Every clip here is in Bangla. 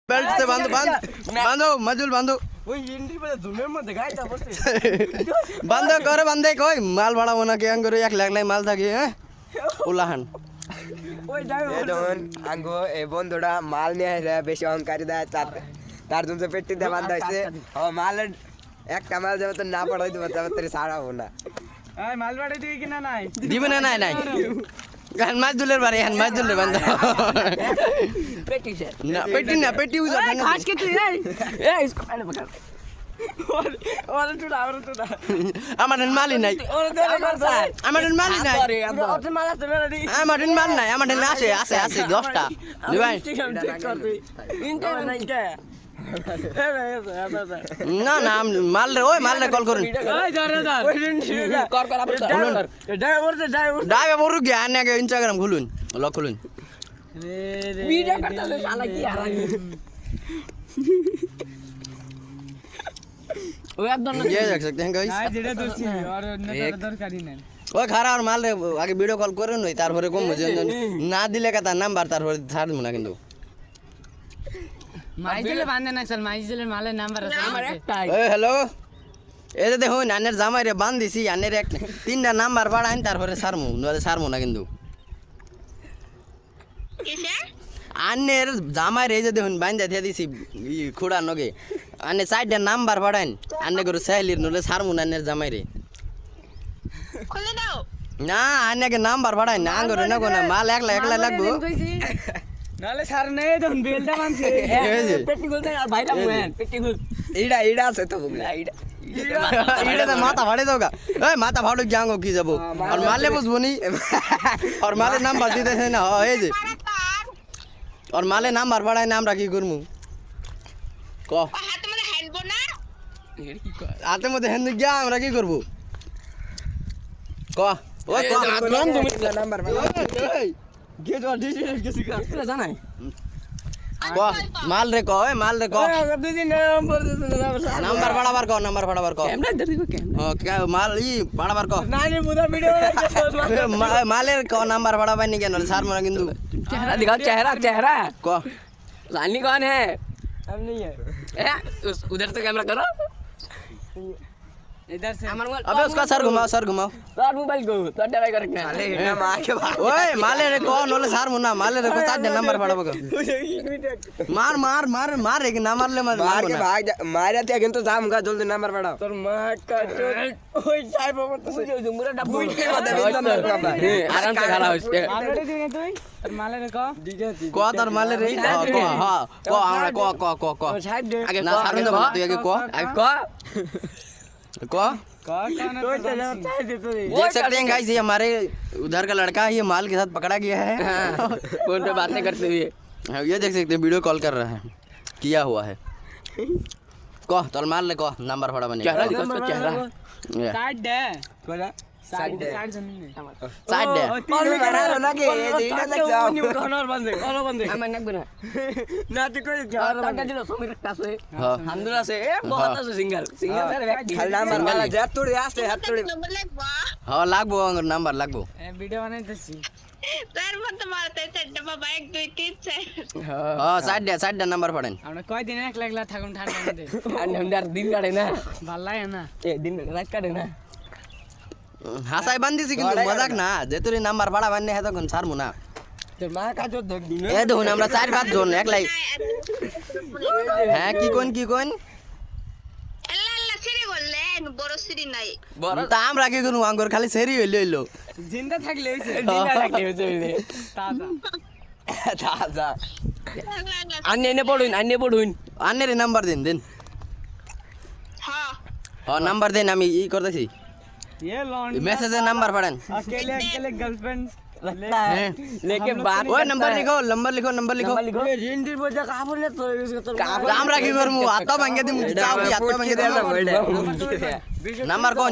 बेल्ट से बांधो बांधो मजुल बांधो ওই ইন্ডি বলে ধুমের মধ্যে গাইটা বসে बांधो करे बांधे कोई माल भाड़ा होना के अंगरे एक लाख लाई माल থাকে হ্যাঁ উলাহান ওই ড্রাইভার দেখুন আঙ্গো এই বন্ধুটা মাল নিয়ে আসে বেশি অহংকারী দেয় তার জন্য পেটি দিয়ে বান্ধা হয়েছে মালের একটা মাল যাবে তো না পড়াই দেবো তবে তোর ছাড়াবো না এই মাল বাড়ি দিবি কিনা নাই দিবে না নাই নাই গান মাজুলের বাড়ি হান মাজুলের বান্ধা পেটি সে না পেটি উজা খাস কে তুই এই इसको पहले पकड़ और टूटा আমার মালি নাই और दे कर আমার মালি নাই और माला से मेरा दी আমার মাল নাই আমার আছে 10টা দিবাই ইনতে নাই কে না না মাল রে ওই মাল রে কল করুন ওই ধর ওই কর ড্রাইভার ডাইভার বড় জ্ঞান নাকি ইনস্টাগ্রাম খুলুন লক খুলুন वीडियो करता है साला की यार वो आप दोनों ये देख सकते हैं गाइस हां जेड़ा दोस्ती और नटर दरकारी नहीं ওই খারা আর মাল রে আগে ভিডিও কল করুন ওই তারপরে কম বুঝেন না দিলে কা তার নাম্বার তারপরে ছাড় দেব না কিন্তু মাইজেলে বাঁধে না চল মাইজেলে মালে নাম্বার আছে আমার একটাই এই হ্যালো এই যে দেখুন আনের জামাই রে বাঁধ দিছি আনের এক তিনটা নাম্বার বাড়াইন তারপরে ছাড়মু নলে ছাড়মু না কিন্তু আনের জামাই রে যে দেখুন বাঁধা দিয়ে দিছি খুড়া নগে আনে সাইডে নাম্বার বাড়াইন আনে করে সাইলির নলে ছাড়মু না আনের জামাই রে খুলে দাও না আনেকে নাম্বার বাড়াইন না আঙ্গরে না কোনা মাল একলা লাগবো নালে সার নেই তখন বেলটা মানছে পেটি গুলতে আর ভাইটা মুহেন পেটি গুল ইডা আছে তো বুগলা ইডা इडे तो माथा फाड़े दोगा ए माथा फाड़ो जांगो की जबो और माले बुझबो नी और माले नाम बाजी देथे ना हो ए जे और माले नाम बार बड़ाई नाम राखी करमु को হাতে মধ্যে হ্যান্ডবো না आते मते हेन गया हमरा की करबो को ओए को নাম্বার गे तो डिजिटल के सिखा জানাই को माल रे को ए माल रे को দুই দিন নাম্বার नंबर बड़ाबर को ক্যামেরা দেখো ক্যামেরা ओ क्या माल ई बड़ाबर को নানি মুদা ভিডিও माले को नंबर बड़ाबर नहीं केन सार मरा किंतु चेहरा दिखाओ चेहरा को रानी कौन है हम नहीं है उधर से कैमरा करो इधर से हमारा मोबाइल अबे उसका सर घुमाओ तो मोबाइल को तो डराई कर रखना আলে এটা মা কে ভাগ ओए माले रे कौन ओले सार मुन्ना माले रे को साथ नंबर पड़ा बगा मार रे कि ना मार ले মার কে ভাগ মারা তে কিন্তু জামগা জলদি নাম্বার বাড়াও তোর মা का ওই যাই বাবা তো ওই মুরা ডাবু আরাম সে খালা হচ্ছে অলরেডি দিনে তুই তোর মালে রে কো को तार माले रे को हां को हमरा को साइड दे आगे ना सारुन दे तू आगे को को तो साइड दे तो देख सकते हैं गाइस ये हमारे उधर का लड़का ये माल के साथ पकड़ा गया है फोन पे बातें करते हुए ये देख सकते हैं वीडियो कॉल कर रहा है किया हुआ है को तोल माल ले को नंबर फड़ा बने चेहरा दिखा उसका चेहरा ये, साइड दे কোলা साइड जमीन में साइड दे और भी करा रहा ना कि ये इधर तक जाओ और बंदे हम ना गुना ना तो कोई टाटा दिलो समीर कासे हां हामदुल्ला से बहुत আছে সিঙ্গেল সারে ব্যক্তি খালি নাম্বার वाला যে তোড়ে আসে হাত তোড়ে নম্বর লাগবা हां लागबो नंबर लागबो ভিডিও বানাইতেছি তার মধ্যে মারতে চারটা বাবা 1 2 3 4 हां साइड दे नंबर पड़ेन আমরা কয় দিন এক লাগলা থাকুন ঠান্ডা মধ্যে আর দিন কাটে না ভাল লাগে না এ দিন রাত কাটে না হাসাই বান্ধি সি কিন্তু মজাক না যে তোর নাম্বার বড়া বান্নে হে তখন ছাড়মু না তোর মা কাজো দেখ দিন এ দেখুন আমরা 4-5 জন একলাই হ্যাঁ কি কোন আল্লাহ আল্লাহ সিরি বললেন বড় সিরি নাই তা আমরা কি করু আঙ্গুর খালি সেরি হইলো জিন্দা থাকলে হইছে জিন্দা থাকলে হইছে তাজা আন্নে পড়ুন আন্নের নাম্বার দিন হ্যাঁ হ্যাঁ নাম্বার দেন আমি ই করতেছি ये लॉन्ड মেসেজে নাম্বার পড়েন अकेले गर्लफ्रेंड लेके बात ওই নাম্বার লিখো हिंदी बोल जा का बोले तो তোর আমরা কি করমু আত্মা ভাঙে দিমু চাও কি আত্মা ভাঙে দিমু নাম্বার কোন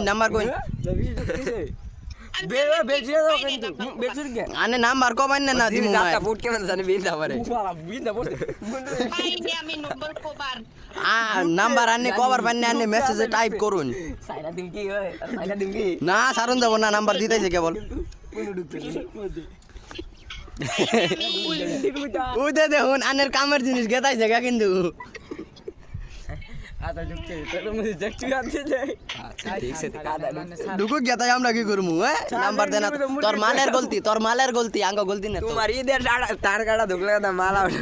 বেচিয়ে দাও কিন্তু বেচিয়ে গে আনে নাম্বার কো মাননে না দিমু জাতা ফুট কে মানে জানি বিন্দা পারে বিন্দা বলতে ভাই আমি নম্বর কোবার নাম্বার আনে কভার বান্নে আনে মেসেজে টাইপ করুন সাইরা দিন কি হয় সাইরা দিন কি না সারুন যাব না নাম্বার দিতেছে কেবল উদে দেখুন আনের কামের জিনিস গেতাইছে গা কিন্তু ঢুকুক গেতাই আমরা কি করবো নাম্বার দেনা তোর মালের গলতি আঙ্গ গলতি না তো। তোমার ঈদের তার কাটা ঢুকলে মাল আউট